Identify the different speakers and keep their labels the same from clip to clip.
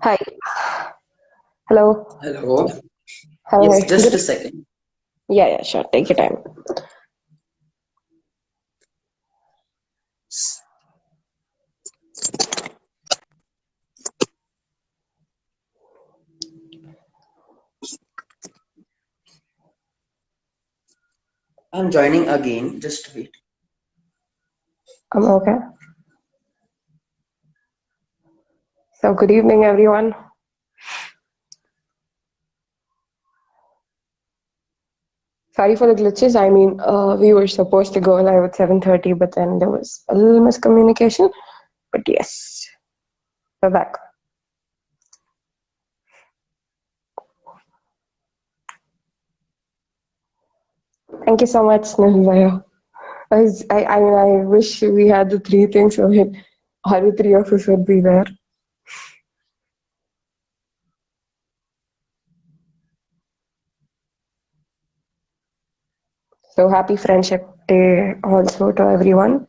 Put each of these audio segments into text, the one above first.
Speaker 1: Hi. Hello.
Speaker 2: Hello.
Speaker 1: Hi.
Speaker 2: Yes, just
Speaker 1: Good.
Speaker 2: a second.
Speaker 1: Yeah, sure. Take your time.
Speaker 2: I'm joining again. Just wait.
Speaker 1: I'm okay. So, good evening, everyone. Sorry for the glitches. We were supposed to go live at 7:30, but then there was a little miscommunication. But yes, we're back. Thank you so much, Nilvaya. I wish we had the three things so that all the three of us would be there. So, happy Friendship Day also to everyone.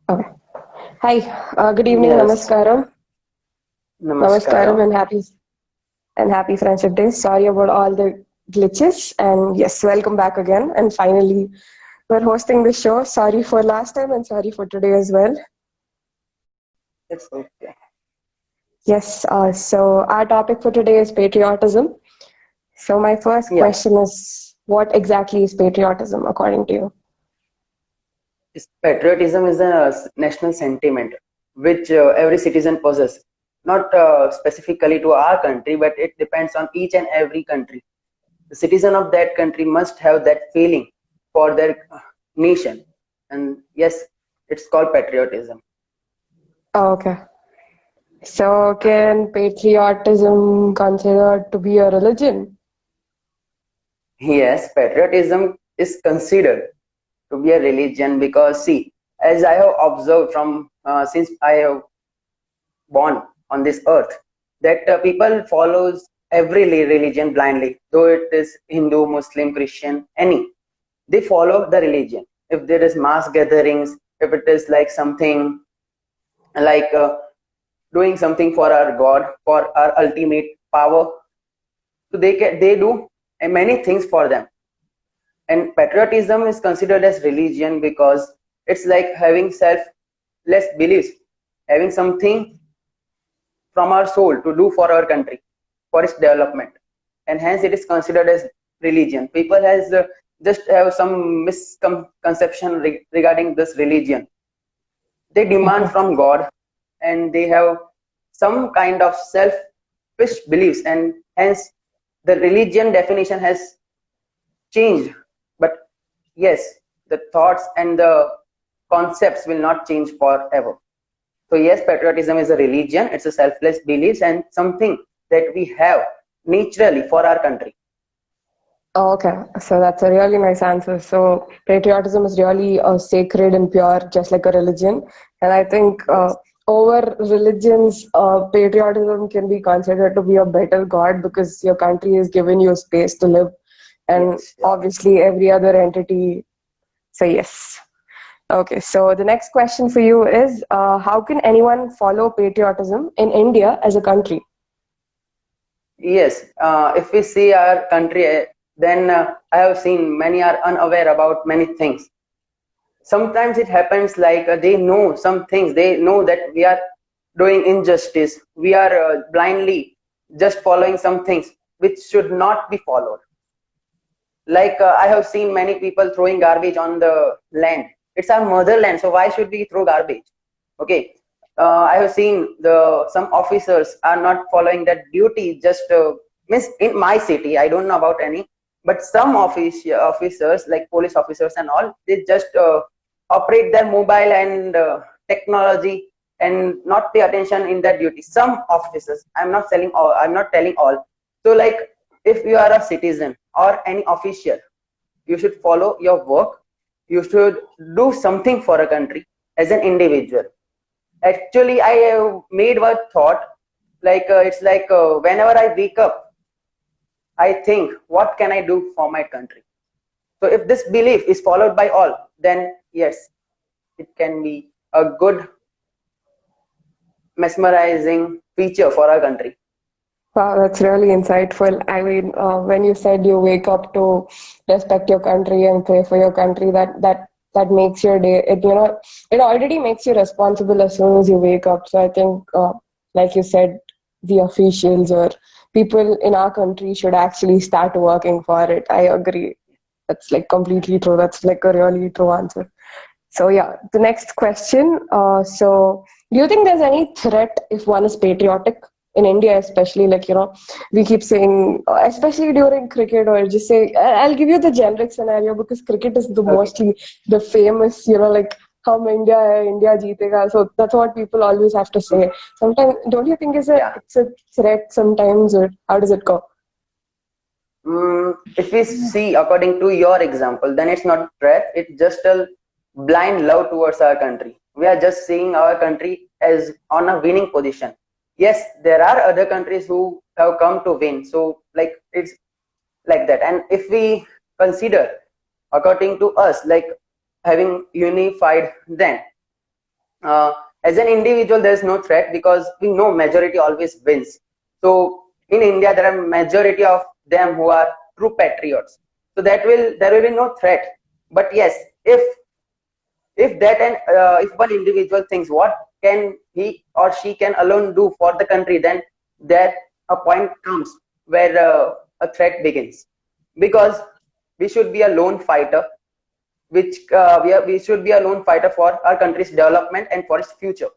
Speaker 1: Okay. Hi. Good evening.
Speaker 2: Yes,
Speaker 1: Namaskaram. Namaskaram
Speaker 2: namaskaram.
Speaker 1: and happy Friendship Day. Sorry about all the glitches. And yes, welcome back again. And finally, we're hosting the show. Sorry for last time and sorry for today as well.
Speaker 2: It's okay.
Speaker 1: Yes, so our topic for today is patriotism. So, my first
Speaker 2: Yeah,
Speaker 1: question is, what exactly is patriotism according to you?
Speaker 2: patriotism is a national sentiment which every citizen possesses. Not specifically to our country, but it depends on each and every country. The citizen of that country must have that feeling for their nation. And yes, it's called patriotism.
Speaker 1: Oh, okay. So, can patriotism considered to be a religion?
Speaker 2: Yes, patriotism is considered to be a religion because see, as I have observed from since I have born on this earth, that people follows every religion blindly, though it is Hindu, Muslim, Christian, any. They follow the religion. If there is mass gatherings, if it is like something like doing something for our God, for our ultimate power, so they do many things for them. And patriotism is considered as religion because it's like having selfless beliefs, having something from our soul to do for our country, for its development, and hence it is considered as religion. People has just have some misconception regarding this religion. They demand
Speaker 1: Okay.
Speaker 2: from God, and they have some kind of selfish beliefs, and hence the religion definition has changed. But yes, the thoughts and the concepts will not change forever. So yes, patriotism is a religion. It's a selfless beliefs and something that we have naturally for our country.
Speaker 1: Oh, okay, so that's a really nice answer. So patriotism is really sacred and pure, just like a religion. And I think
Speaker 2: Yes,
Speaker 1: over religions, patriotism can be considered to be a better god because your country has given you space to live, and
Speaker 2: yes, yeah.
Speaker 1: obviously every other entity. So yes. Okay, so the next question for you is, how can anyone follow patriotism in India as a country?
Speaker 2: Yes. If we see our country, then I have seen many are unaware about many things. Sometimes it happens like they know some things. They know that we are doing injustice. We are blindly just following some things which should not be followed. Like I have seen many people throwing garbage on the land. It's our motherland, so why should we throw garbage? Okay. I have seen the some officers are not following that duty, just miss in my city, I don't know about any, but some officers like police officers and all, they just operate their mobile and technology and not pay attention in that duty. Some officers, I'm not telling all. So like, if you are a citizen or any official, you should follow your work. You should do something for a country as an individual. Actually, I have made one thought, like it's like whenever I wake up, I think, what can I do for my country? So if this belief is followed by all, then yes, it can be a good mesmerizing feature for our country.
Speaker 1: Wow, that's really insightful. I mean, when you said you wake up to respect your country and pray for your country, that makes your day. It already makes you responsible as soon as you wake up. So I think, like you said, the officials or people in our country should actually start working for it. I agree. That's like completely true. That's like a really true answer. So yeah, the next question. So do you think there's any threat if one is patriotic in India, especially like, we keep saying, especially during cricket or just say, I'll give you the generic scenario because cricket is the
Speaker 2: Okay.
Speaker 1: mostly the famous, like hum India hai, India jeetega. So that's what people always have to say. Sometimes, don't you think
Speaker 2: Yeah.
Speaker 1: it's a threat sometimes, or how does it go?
Speaker 2: If we see according to your example, then it's not threat. It's just a blind love towards our country. We are just seeing our country as on a winning position. Yes, there are other countries who have come to win. So like it's like that. And if we consider according to us, like having unified, then as an individual there is no threat because we know majority always wins. So in India there are majority of them who are true patriots, so there will be no threat. But yes, if that and if one individual thinks what can he or she can alone do for the country, then that a point comes where a threat begins, because we should be a lone fighter, which we should be a lone fighter for our country's development and for its future,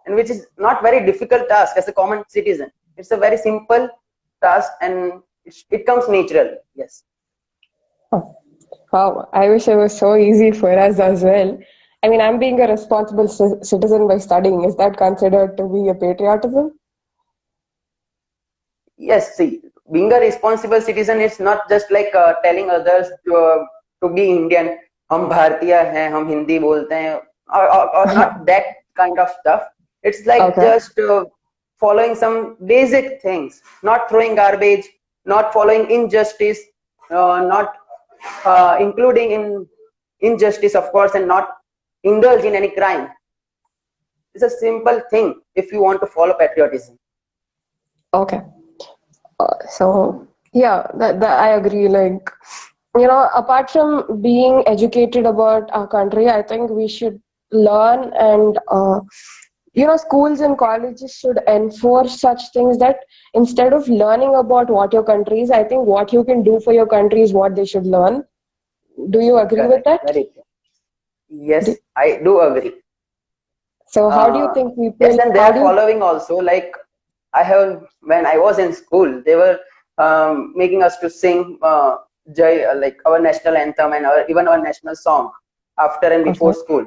Speaker 2: and which is not very difficult task as a common citizen. It's a very simple task, and it comes naturally. Yes.
Speaker 1: Oh, wow, I wish it was so easy for us as well. I mean, I'm being a responsible citizen by studying. Is that considered to be a patriotism?
Speaker 2: Yes, see, being a responsible citizen is not just like telling others to be Indian. हम भारतीय हैं, हम हिंदी बोलते हैं, or not that kind of stuff. It's like
Speaker 1: Okay.
Speaker 2: just following some basic things, not throwing garbage, not following injustice, not including in injustice, of course, and not indulge in any crime. It's a simple thing if you want to follow patriotism.
Speaker 1: Okay. So yeah, that I agree. Like, apart from being educated about our country, I think we should learn and schools and colleges should enforce such things that instead of learning about what your country is, I think what you can do for your country is what they should learn. Do you agree with
Speaker 2: Correct.
Speaker 1: that?
Speaker 2: Very true. Yes,
Speaker 1: Do-
Speaker 2: I do agree.
Speaker 1: So how do you think
Speaker 2: Yes,
Speaker 1: people?
Speaker 2: and they
Speaker 1: How
Speaker 2: are
Speaker 1: do you?
Speaker 2: following also. Like I have, when I was in school, they were making us to sing Jai, like our national anthem and even our national song after and before
Speaker 1: Okay.
Speaker 2: school.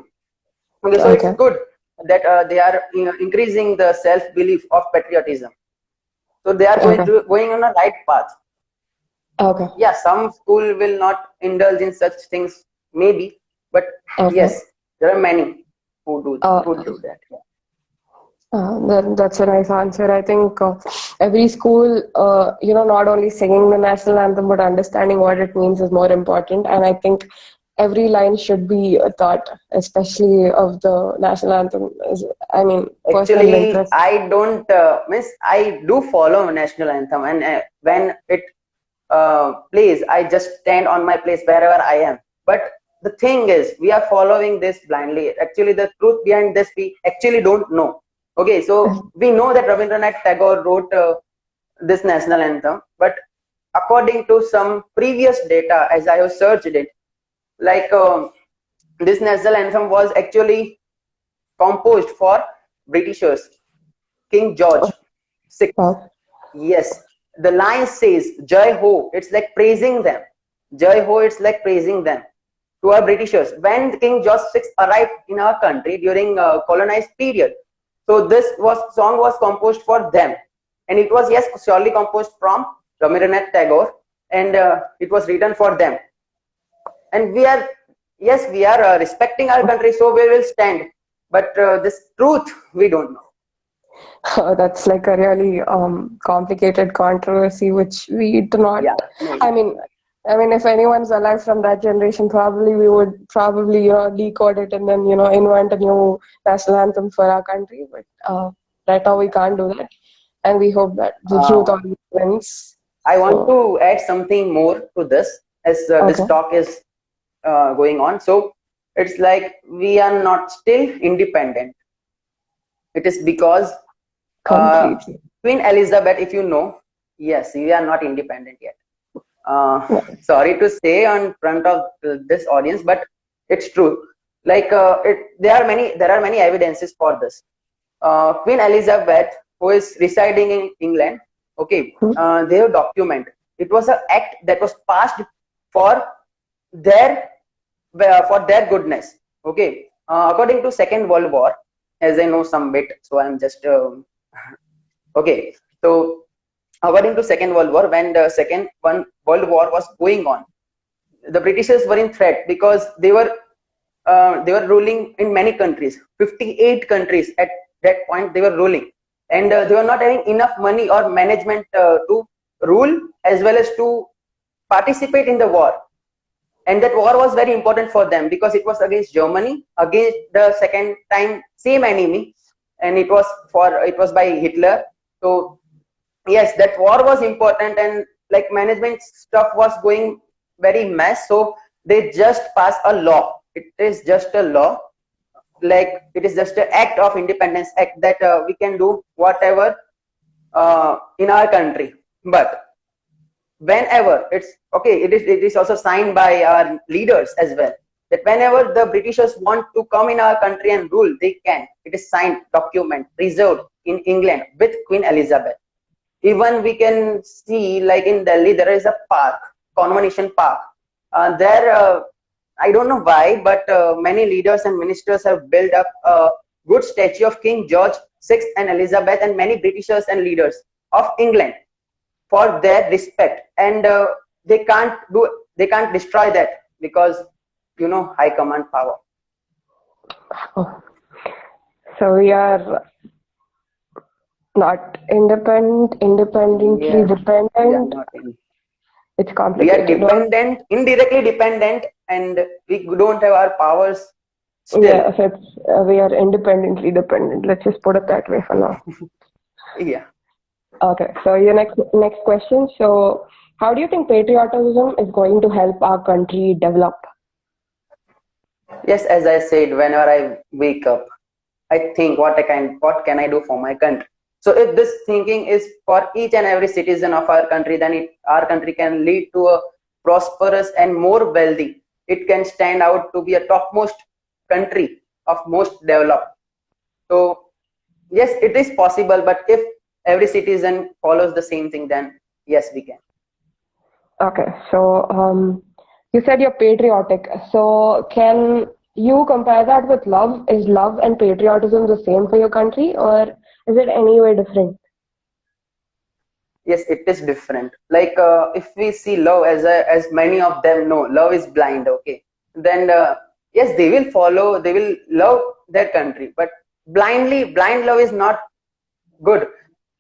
Speaker 2: Okay, so it's
Speaker 1: Okay.
Speaker 2: good that they are increasing the self belief of patriotism. So they are
Speaker 1: Okay.
Speaker 2: going on a right path.
Speaker 1: Okay.
Speaker 2: Yeah, some school will not indulge in such things, maybe, but
Speaker 1: Okay.
Speaker 2: yes, there are many who
Speaker 1: Uh,
Speaker 2: do that. Yeah.
Speaker 1: That's a nice answer. I think every school, not only singing the national anthem, but understanding what it means is more important. And I think every line should be taught, especially of the national anthem. I mean, personal
Speaker 2: Actually,
Speaker 1: interest.
Speaker 2: I don't miss. I do follow national anthem, and when it plays, I just stand on my place wherever I am. But the thing is, we are following this blindly. Actually, the truth behind this, we actually don't know. Okay, so we know that Rabindranath Tagore wrote this national anthem, but according to some previous data, as I have searched it, like this national anthem was actually composed for Britishers, King George VI.
Speaker 1: Oh,
Speaker 2: Yes, the line says Jai Ho. It's like praising them. Jai Ho. It's like praising them to our Britishers when King George VI arrived in our country during colonized period. So this song was composed for them, and it was, yes, surely composed from Rabindranath Tagore, and it was written for them. and we are, yes, we are respecting our country, so we will stand. But this truth, we don't know.
Speaker 1: That's like a really complicated controversy, which we do not.
Speaker 2: Yeah, maybe.
Speaker 1: I mean, if anyone's alive from that generation, probably we would probably decode it and then invent a new national anthem for our country. But right now we can't do that, and we hope that the truth
Speaker 2: Uh,
Speaker 1: always wins.
Speaker 2: I want
Speaker 1: So
Speaker 2: to add something more to this as this
Speaker 1: okay,
Speaker 2: talk is going on. So it's like we are not still independent. It is because uh,
Speaker 1: completely.
Speaker 2: Queen Elizabeth, if you know, yes, we are not independent yet.
Speaker 1: Yeah.
Speaker 2: Sorry to say on front of this audience, but it's true. Like there are many evidences for this. Queen Elizabeth, who is residing in England, okay,
Speaker 1: Hmm.
Speaker 2: their document. It was an act that was passed for their goodness. Okay, according to Second World War, as I know some bit, so I'm just okay. So according to Second World War, when the Second one World War was going on, the Britishers were in threat because they were ruling in many countries, 58 countries at that point they were ruling, and they were not having enough money or management to rule as well as to participate in the war. And that war was very important for them because it was against Germany, against the second time same enemy, and it was by Hitler. So yes, that war was important, and like management stuff was going very mess, so they just passed a law. It is just a law, like it is just an act of independence act that we can do whatever in our country. But whenever it's okay, it is also signed by our leaders as well, that whenever the Britishers want to come in our country and rule, they can. It is signed document preserved in England with Queen Elizabeth. Even we can see, like in Delhi, there is a park, Coronation Park. There, I don't know why, but many leaders and ministers have built up a good statue of King George VI and Elizabeth and many Britishers and leaders of England for their respect. And they can't destroy that because, high command power.
Speaker 1: Oh. So we are not independently
Speaker 2: Yes, we are
Speaker 1: dependent.
Speaker 2: not in.
Speaker 1: It's
Speaker 2: We are
Speaker 1: complicated.
Speaker 2: dependent, indirectly dependent, and we don't have our powers still.
Speaker 1: Yes, we are independently dependent. Let's just put it that way for now.
Speaker 2: Yeah.
Speaker 1: Okay, so your next question. So, how do you think patriotism is going to help our country develop?
Speaker 2: Yes, as I said, whenever I wake up, I think what can I do for my country. So if this thinking is for each and every citizen of our country, then our country can lead to a prosperous and more wealthy. It can stand out to be a topmost country of most developed. So yes, it is possible, but if every citizen follows the same thing, then yes, we can.
Speaker 1: Okay, so you said you're patriotic. So, can you compare that with love? Is love and patriotism the same for your country, or is it any way different?
Speaker 2: Yes, it is different. Like if we see love as many of them know, love is blind. Okay, then yes, they will follow, they will love their country, but blind love is not good.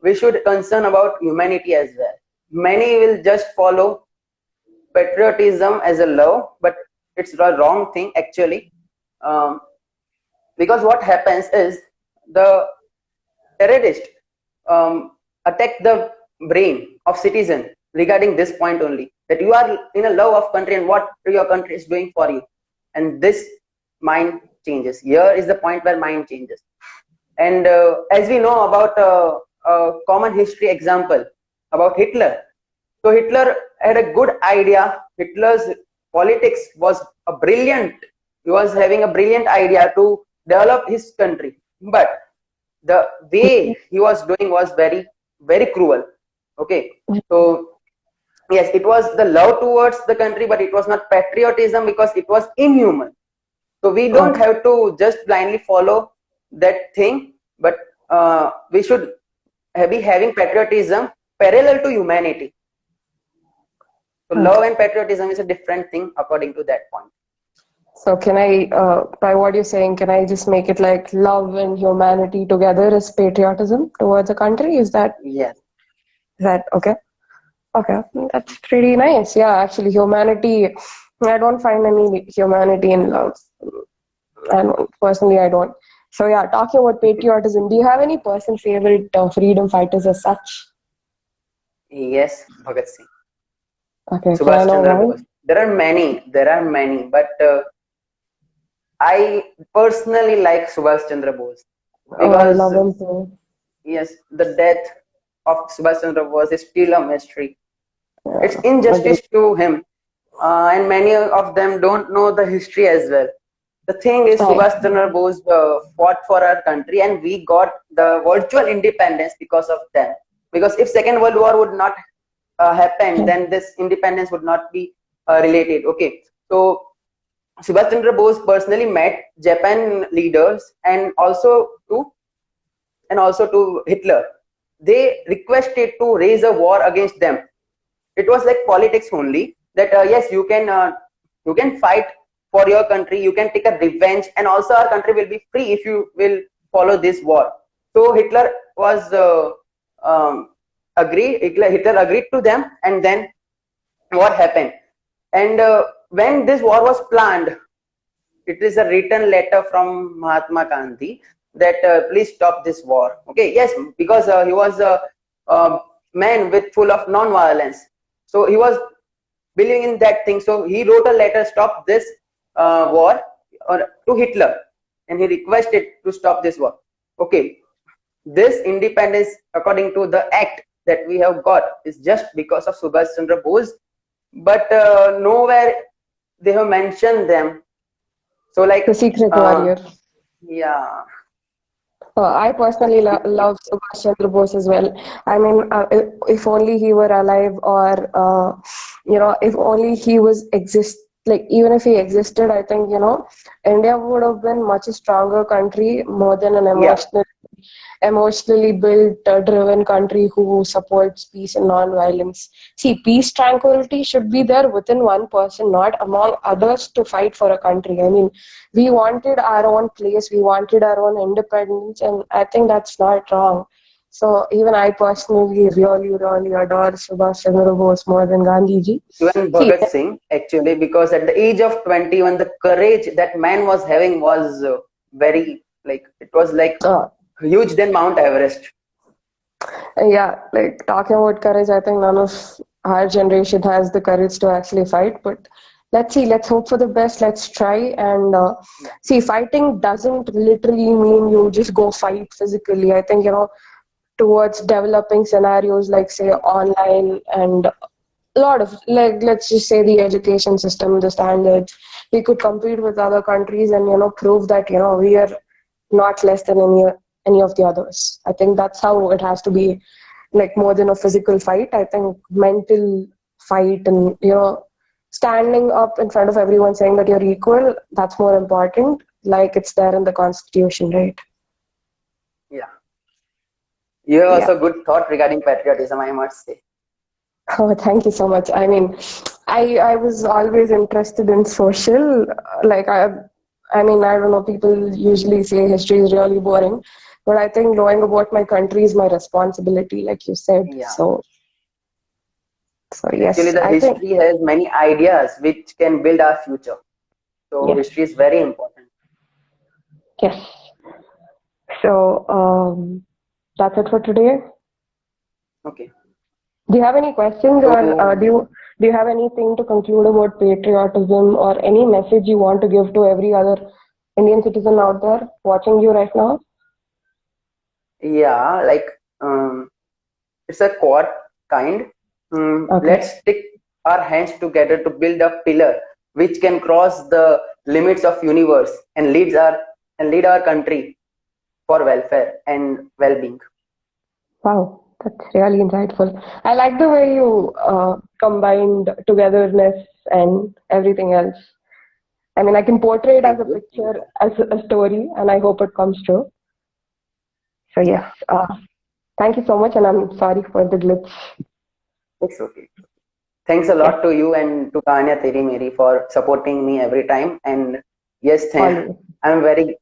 Speaker 2: We should concern about humanity as well. Many will just follow patriotism as a love, but it's a wrong thing actually. Um, because what happens is the terrorist attack the brain of citizen regarding this point only, that you are in a love of country and what your country is doing for you, and this mind changes. Here is the point where mind changes. And as we know about a common history example about Hitler. So Hitler had a good idea. Hitler's politics was a brilliant. He was having a brilliant idea to develop his country, but the way he was doing was very, very cruel. Okay, so yes, it was the love towards the country, but it was not patriotism because it was inhuman. So we don't
Speaker 1: Okay.
Speaker 2: have to just blindly follow that thing, but we should be having patriotism parallel to humanity. So love
Speaker 1: Okay.
Speaker 2: and patriotism is a different thing according to that point.
Speaker 1: So can I, by what you're saying, can I just make it like love and humanity together is patriotism towards a country?
Speaker 2: Yes.
Speaker 1: Is that okay? Okay, that's pretty nice. Yeah, actually, humanity, I don't find any humanity in love. I don't, personally, I don't. So yeah, talking about patriotism, do you have any personal favorite freedom fighters as such?
Speaker 2: Yes, Bhagat Singh,
Speaker 1: Okay, can I
Speaker 2: Subhash
Speaker 1: know
Speaker 2: Chandra
Speaker 1: why?
Speaker 2: Bose. There are many, but I personally like Subhash Chandra Bose
Speaker 1: Oh, I love
Speaker 2: because
Speaker 1: him too.
Speaker 2: yes, the death of Subhash Chandra Bose is still a mystery. It's
Speaker 1: Yeah, agree.
Speaker 2: injustice to him, and many of them don't know the history as well. The thing is,
Speaker 1: Right.
Speaker 2: Subhash Chandra Bose fought for our country, and we got the virtual independence because of them. Because if Second World War would not happen, then this independence would not be related. Okay, so Subhash Chandra Bose personally met Japan leaders and also to Hitler. They requested to raise a war against them. It was like politics only. That yes, you can fight for your country. You can take a revenge, and also our country will be free if you will follow this war. So Hitler was Hitler agreed to them, and then what happened? And when this war was planned, it is a written letter from Mahatma Gandhi that please stop this war. Okay, yes, because he was a man with full of non-violence, so he was believing in that thing. So he wrote a letter, stop this war, to Hitler, and he requested to stop this war. Okay, this independence, according to the act that we have got, is just because of Subhash Chandra Bose, but nowhere they have mentioned them. So like
Speaker 1: The Secret
Speaker 2: uh,
Speaker 1: Warrior.
Speaker 2: yeah,
Speaker 1: I personally love Subhash Chandra Bose as well. I mean, if only he were alive, or if only he was exist. Like even if he existed, I think India would have been much stronger country, more than an
Speaker 2: yeah,
Speaker 1: emotionally built, driven country who supports peace and non-violence. See, peace, tranquility should be there within one person, not among others to fight for a country. I mean, we wanted our own place, we wanted our own independence, and I think that's not wrong. So even I personally really, really adore Subhash Chandra Bose more than Gandhi ji.
Speaker 2: even
Speaker 1: See,
Speaker 2: Bhagat Singh actually, because at the age of 21, the courage that man was having was very like it was like
Speaker 1: uh,
Speaker 2: huge than Mount Everest.
Speaker 1: yeah, like talking about courage, I think none of our generation has the courage to actually fight. But let's see, let's hope for the best. Let's try and
Speaker 2: Yeah,
Speaker 1: see. Fighting doesn't literally mean you just go fight physically. I think towards developing scenarios like say online and a lot of like let's just say the education system, the standards. We could compete with other countries and prove that we are not less than any of the others. I think that's how it has to be, like more than a physical fight. I think mental fight and standing up in front of everyone saying that you're equal, that's more important, like it's there in the constitution, right?
Speaker 2: yeah. You have
Speaker 1: Yeah.
Speaker 2: also good thought regarding patriotism, I must say.
Speaker 1: Oh, thank you so much. I mean, I was always interested in social, like I mean, I don't know, people usually say history is really boring, but I think knowing about my country is my responsibility, like you said.
Speaker 2: Yeah,
Speaker 1: So
Speaker 2: actually,
Speaker 1: yes,
Speaker 2: the
Speaker 1: I think
Speaker 2: history has many ideas which can build our future. So
Speaker 1: yes,
Speaker 2: history is very important.
Speaker 1: yes. So that's it for today.
Speaker 2: Okay.
Speaker 1: Do you have any questions, or
Speaker 2: So
Speaker 1: do you have anything to conclude about patriotism, or any message you want to give to every other Indian citizen out there watching you right now?
Speaker 2: yeah, like um, it's a quad kind.
Speaker 1: Okay.
Speaker 2: Let's stick our hands together to build a pillar which can cross the limits of universe and lead our country for welfare and well-being.
Speaker 1: Wow, that's really insightful. I like the way you combined togetherness and everything else. I mean, I can portray it as
Speaker 2: Thank
Speaker 1: a
Speaker 2: you.
Speaker 1: picture, as a story, and I hope it comes true. So yes,
Speaker 2: Yeah,
Speaker 1: thank you so much, and I'm sorry for the glitch.
Speaker 2: it's okay. Thanks a
Speaker 1: Yeah,
Speaker 2: lot to you and to Kahaniyaan Teri Meri for supporting me every time. And yes,
Speaker 1: always.
Speaker 2: I'm very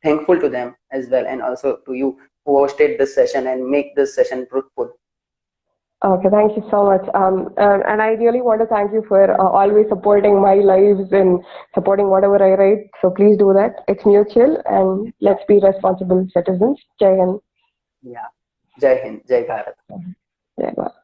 Speaker 2: thankful to them as well, and also to you who hosted this session and make this session fruitful.
Speaker 1: Okay, thank you so much. And I really want to thank you for always supporting my lives and supporting whatever I write. So please do that. It's mutual, and let's be responsible citizens. Jai Hind.
Speaker 2: Yeah. Jai Hind, Jai Bharat.
Speaker 1: Jai Bharat.